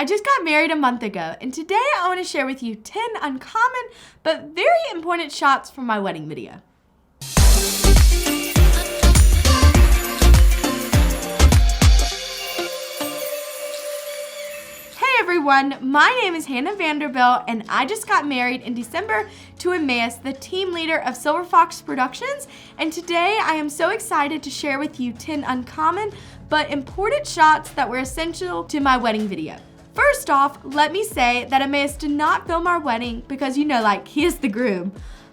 I just got married a month ago, and today I want to share with you 10 uncommon but very important shots from my wedding video. Hey everyone, my name is Hannah Vanderbilt, and I just got married in December to Emmaus, the team leader of Silver Fox Productions, and today I am so excited to share with you 10 uncommon but important shots that were essential to my wedding video. First off, let me say that Emmaus did not film our wedding because, he is the groom.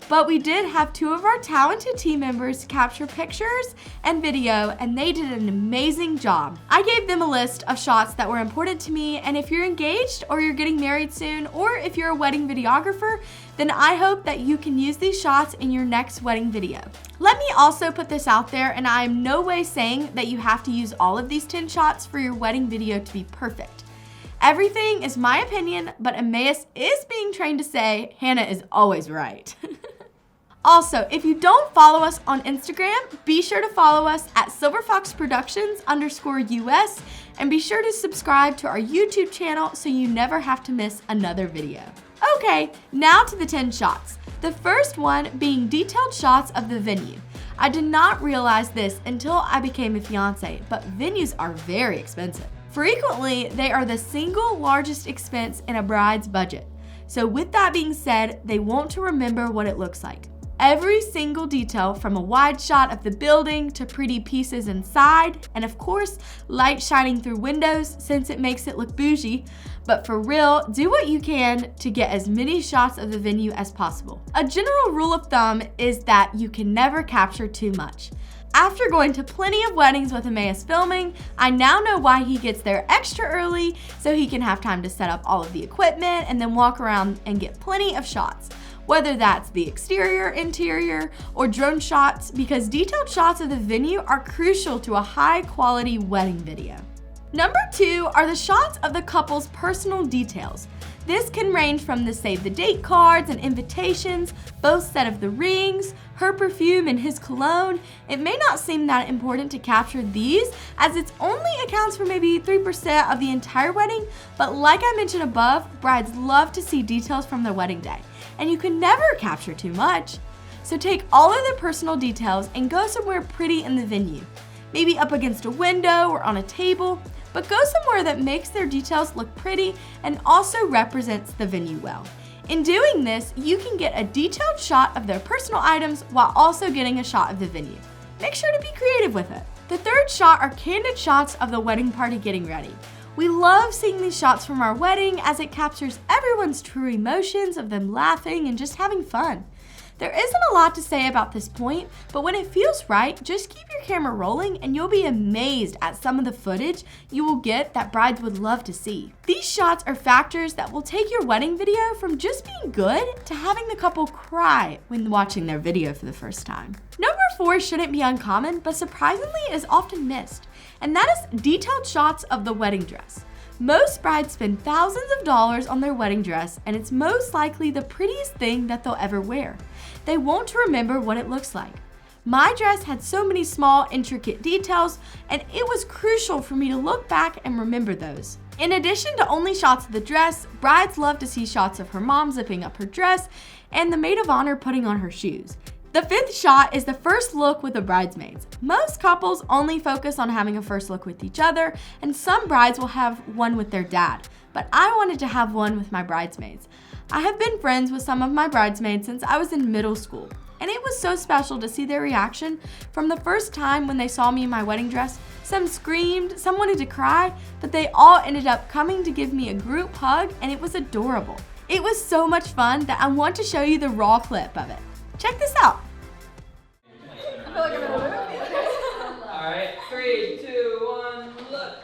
But we did have 2 of our talented team members capture pictures and video, and they did an amazing job. I gave them a list of shots that were important to me, and if you're engaged or you're getting married soon, or if you're a wedding videographer, then I hope that you can use these shots in your next wedding video. Let me also put this out there, and I am no way saying that you have to use all of these 10 shots for your wedding video to be perfect. Everything is my opinion, but Emmaus is being trained to say, Hannah is always right. Also, if you don't follow us on Instagram, be sure to follow us at silverfoxproductions_US, and be sure to subscribe to our YouTube channel so you never have to miss another video. Okay, now to the 10 shots. The first one being detailed shots of the venue. I did not realize this until I became a fiance, but venues are very expensive. Frequently, they are the single largest expense in a bride's budget. So with that being said, they want to remember what it looks like. Every single detail, from a wide shot of the building to pretty pieces inside, and of course, light shining through windows since it makes it look bougie. But for real, do what you can to get as many shots of the venue as possible. A general rule of thumb is that you can never capture too much. After going to plenty of weddings with Emmaus filming, I now know why he gets there extra early so he can have time to set up all of the equipment and then walk around and get plenty of shots. Whether that's the exterior, interior, or drone shots, because detailed shots of the venue are crucial to a high-quality wedding video. Number 2 are the shots of the couple's personal details. This can range from the save the date cards and invitations, both set of the rings, her perfume and his cologne. It may not seem that important to capture these, as it only accounts for maybe 3% of the entire wedding, but like I mentioned above, brides love to see details from their wedding day, and you can never capture too much. So take all of their personal details and go somewhere pretty in the venue, maybe up against a window or on a table, but go somewhere that makes their details look pretty and also represents the venue well. In doing this, you can get a detailed shot of their personal items while also getting a shot of the venue. Make sure to be creative with it. The third shot are candid shots of the wedding party getting ready. We love seeing these shots from our wedding as it captures everyone's true emotions of them laughing and just having fun. There isn't a lot to say about this point, but when it feels right, just keep your camera rolling and you'll be amazed at some of the footage you will get that brides would love to see. These shots are factors that will take your wedding video from just being good to having the couple cry when watching their video for the first time. Number 4 shouldn't be uncommon, but surprisingly is often missed, and that is detailed shots of the wedding dress. Most brides spend thousands of dollars on their wedding dress, and it's most likely the prettiest thing that they'll ever wear. They want to remember what it looks like. My dress had so many small, intricate details, and it was crucial for me to look back and remember those. In addition to only shots of the dress, brides love to see shots of her mom zipping up her dress and the maid of honor putting on her shoes. The 5th shot is the first look with the bridesmaids. Most couples only focus on having a first look with each other, and some brides will have one with their dad, but I wanted to have one with my bridesmaids. I have been friends with some of my bridesmaids since I was in middle school, and it was so special to see their reaction from the first time when they saw me in my wedding dress. Some screamed, some wanted to cry, but they all ended up coming to give me a group hug, and it was adorable. It was so much fun that I want to show you the raw clip of it. Check this out. Alright, 3, 2, 1, look.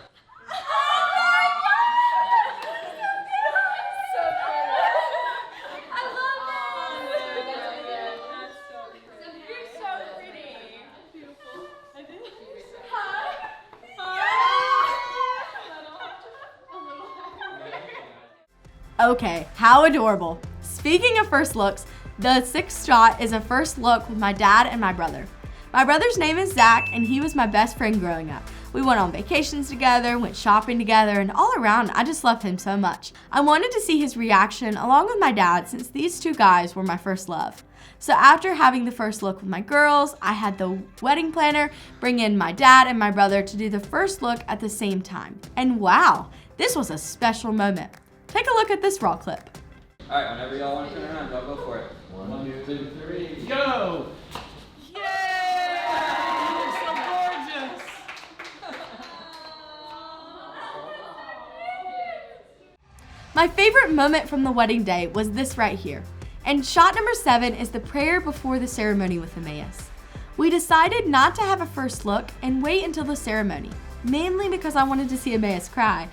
Okay, how adorable. Speaking of first looks, the 6th shot is a first look with my dad and my brother. My brother's name is Zach, and he was my best friend growing up. We went on vacations together, went shopping together, and all around, I just loved him so much. I wanted to see his reaction along with my dad since these two guys were my first love. So after having the first look with my girls, I had the wedding planner bring in my dad and my brother to do the first look at the same time. And wow, this was a special moment. Take a look at this raw clip. All right, whenever y'all want to turn around, y'all go for it. 1, 2, 3, go! Yay! So gorgeous! My favorite moment from the wedding day was this right here. And shot number 7 is the prayer before the ceremony with Emmaus. We decided not to have a first look and wait until the ceremony, mainly because I wanted to see Emmaus cry.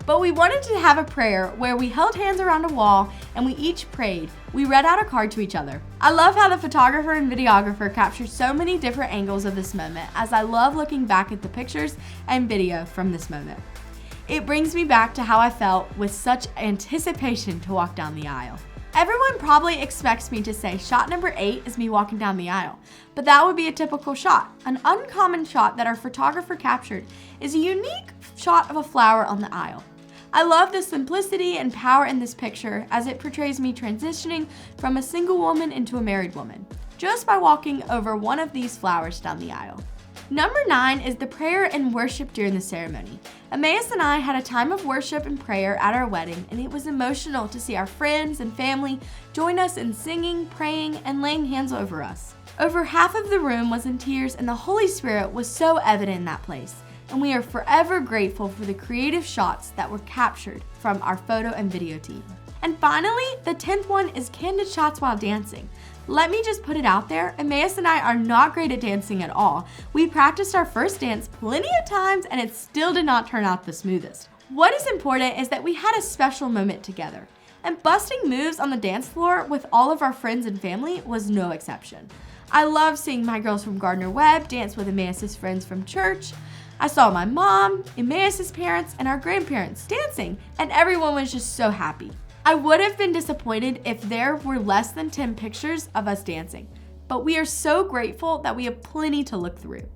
But we wanted to have a prayer where we held hands around a wall and we each prayed. We read out a card to each other. I love how the photographer and videographer captured so many different angles of this moment, as I love looking back at the pictures and video from this moment. It brings me back to how I felt with such anticipation to walk down the aisle. Everyone probably expects me to say shot number 8 is me walking down the aisle, but that would be a typical shot. An uncommon shot that our photographer captured is a unique shot of a flower on the aisle. I love the simplicity and power in this picture as it portrays me transitioning from a single woman into a married woman, just by walking over one of these flowers down the aisle. Number 9 is the prayer and worship during the ceremony. Emmaus and I had a time of worship and prayer at our wedding, and it was emotional to see our friends and family join us in singing, praying, and laying hands over us. Over half of the room was in tears, and the Holy Spirit was so evident in that place. And we are forever grateful for the creative shots that were captured from our photo and video team. And finally, the 10th one is candid shots while dancing. Let me just put it out there, Emmaus and I are not great at dancing at all. We practiced our first dance plenty of times and it still did not turn out the smoothest. What is important is that we had a special moment together. And busting moves on the dance floor with all of our friends and family was no exception. I love seeing my girls from Gardner Webb dance with Emmaus' friends from church. I saw my mom, Emmaus' parents, and our grandparents dancing, and everyone was just so happy. I would have been disappointed if there were less than 10 pictures of us dancing, but we are so grateful that we have plenty to look through.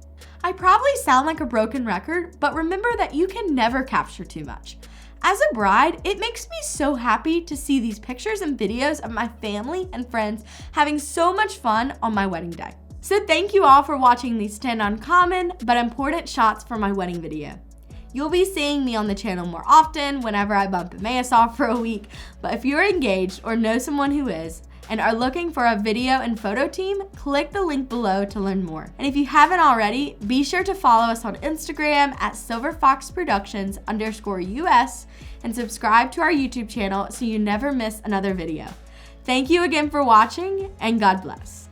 I probably sound like a broken record, but remember that you can never capture too much. As a bride, it makes me so happy to see these pictures and videos of my family and friends having so much fun on my wedding day. So thank you all for watching these 10 uncommon but important shots for my wedding video. You'll be seeing me on the channel more often whenever I bump Emmaus off for a week, but if you're engaged or know someone who is and are looking for a video and photo team, click the link below to learn more. And if you haven't already, be sure to follow us on Instagram at silverfoxproductions_US and subscribe to our YouTube channel so you never miss another video. Thank you again for watching, and God bless.